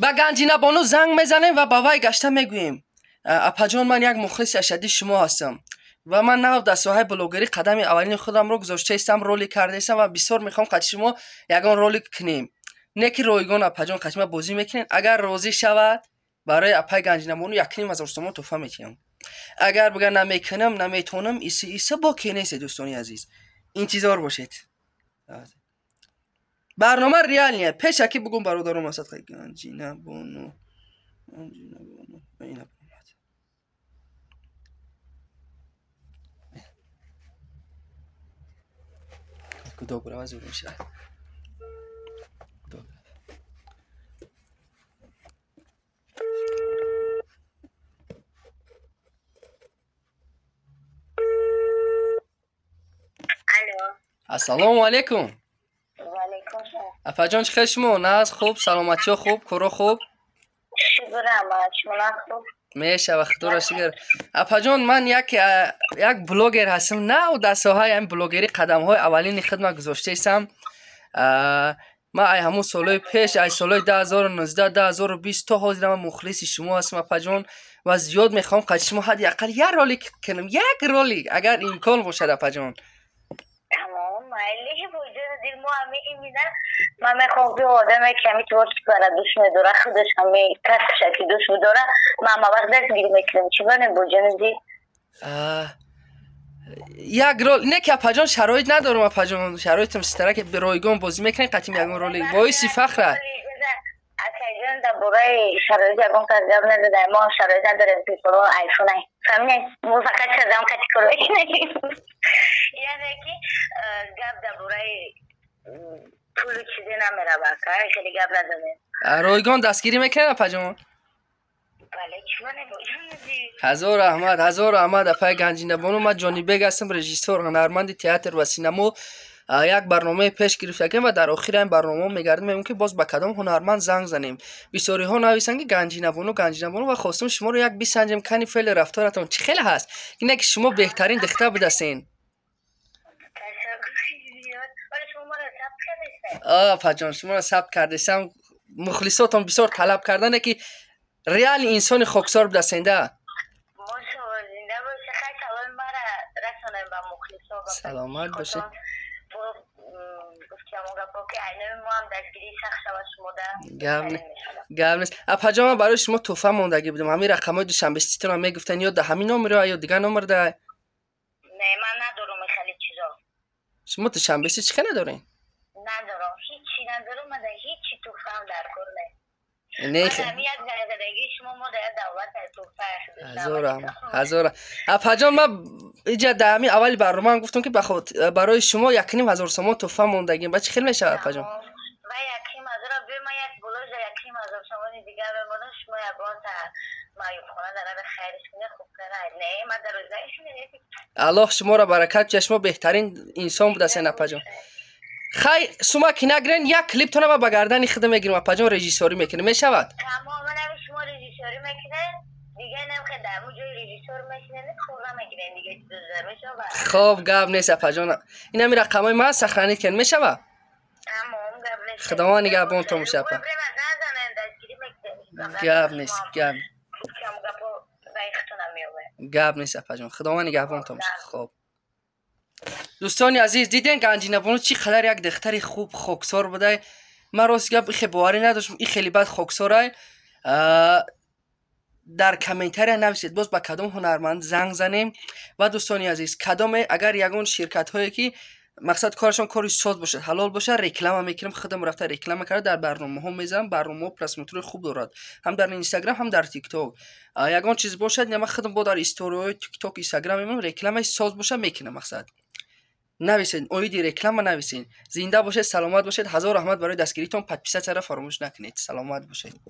ба Ганҷина Бону занг мезанем ва ба вай гашта мегӯем: апаҷон, ман як мухлиси ашадди шумо ҳастам ва ман нав дар соҳаи блогерӣ қадами аввалини худамро гузоштаистам, роли кардаистам ва бисёр мехоҳам қати шумо ягон роли кунем. Не ки ройгон апаҷон қати ма бозӣ мекунед. Агар розӣ шавад, барои апаи Ганҷина Бону 1,500,000 сомон тӯҳфа метиҳам. Агар бигӯя намекунам, наметавонам, иса боки нест. дӯстони азиз, интизор бошед. барнома реал не. Пеша ки бигӯм бародарам ҳастад. Ганҷина Бону, Ганҷина Бону. Ина добре, аз урун шад. ассалому алайкум. апаҷон, чӣ хел шумо? Наз хуб, саломатиё хуб, кӯро хуб? мешава, худоро шукр. Апаҷон, ман як блогер ҳастам. Нав дар соҳаи ҳамин блогерӣ қадамҳои аввалини худам гузоштаистам. ман ай ҳамун солҳои пеш, ай солҳои 2019, 2020 то ҳозир ман мухлиси шумо ҳастам апаҷон ва зиёд мехоҳам қати шумо ҳадди ақал як роли кунам, як роли, агар имкон бошад апаҷон. من میخوام که آدمی که همی توارد که برای دوست میداره خودش همی کسشه که دوست میداره من وقت دست گیر میکنم چی بانه با جنزی؟ یک رول نه که اپاجان شرایط ندارم اپاجان شرایطم ستره که به رایگان بازی میکنی قطعیم یکون رولی باعثی فخره اکیجان در برای شرایط یکون که جب نداره ما شرایط نداریم پیپرو آیفون های فهمینه موفقت شدم کتی کروی نگیم یعنی که گب در برای پول چیزی نمیره بکر خیلی گب نداره رایگان دستگیری میکنه اپاجان هزار احمد اپای گنجینه بانو. من جانی بیگ هستم، رژیسور هنرمند تئاتر و سینما. یک برنامه پیش گرفتیم و در آخر این برنامه میگردیم میگم که باز با کدام هنرمند زنگ زنیم. بسیاری ها نویسن که گنجینه بانو و خواستم شما رو یک بسنجیم کنی فعل رفتارتون چه خیلی هست اینه که شما بهترین دختر بدستین. پجان شما رو ثبت کردم. مخلصاتم بسیار طلب کردن که ریال انسان خاکسار بدستنده. سلامت باشه. گرم نیست. اپاجان برای شما تحفه موندگی بودم. همین رقمای دوشنبه سیتون هم میگفتن یا ده همین نمره یا دیگه نمره ده؟ نه من ندارم خیلی چیزا. شما دوشنبه سی چی ندارین؟ ندارم هیچی ندارم. من هیچی تحفه هم در کار نه. نه هزار اپاجان من اینجا دمی اول برنامه من گفتم که برای شما 1,500,000 سوم تحفه موندگی بچه خیلی میشه اپاجان. من 1,500,000 به من یک بلوز 1,500,000 سوم دیگه بمونه شما یک بار مایوب خونه داره خیرش کنه خوب کنه. نه من در روزایش میگم الله شما را برکت چه شما بهترین انسان بودین اپاجان. خیر شما که نگرین یک کلیپ تو ما بگردن خدمت میگیرم اپاجان رژیسوری میکنه میشود؟ تمام من شما رژیسوری میکنه دیگه نمیخواد در اون جای رژیسور میشینه خورا میگیرین دیگه میشود. خب گپ نیست اپاجان اینا می رقمای من سخرانی کن میشود؟ تمام گپ نیست. خداوند نگهبان تو باشه اپا. گپ نیست گپ نیست اپاجان خداوند نگهبان تو باشه. خب دوستانی عزیز دیدین گنجینه بانو چی قدر یک دختر خوب خاکسار بوده. من راست گپ خیلی باوری نداشتم این خیلی بد خاکساره. در کامنتاری نویسید باز با کدام هنرمند زنگ زنیم. و دوستانی عزیز کدام اگر یگون شرکت هایی که مقصد کارشون کاری ساز باشه حلال باشه رکلام میکنم خودم رفته رکلام کرده در برنامه ها میذارم. برنامه پلاس موتور خوب دارد هم در اینستاگرام هم در تیک توک. یگون چیز باشد یا من خودم با در استوری تیک توک اینستاگرام میمونم رکلام ساز باشه میکنم. مقصد نویسین اویدی رکلام نویسین. زنده باشید سلامت باشید. هزار رحمت برای دستگیریتون. پدپیسه چرا فراموش نکنید. سلامت باشید.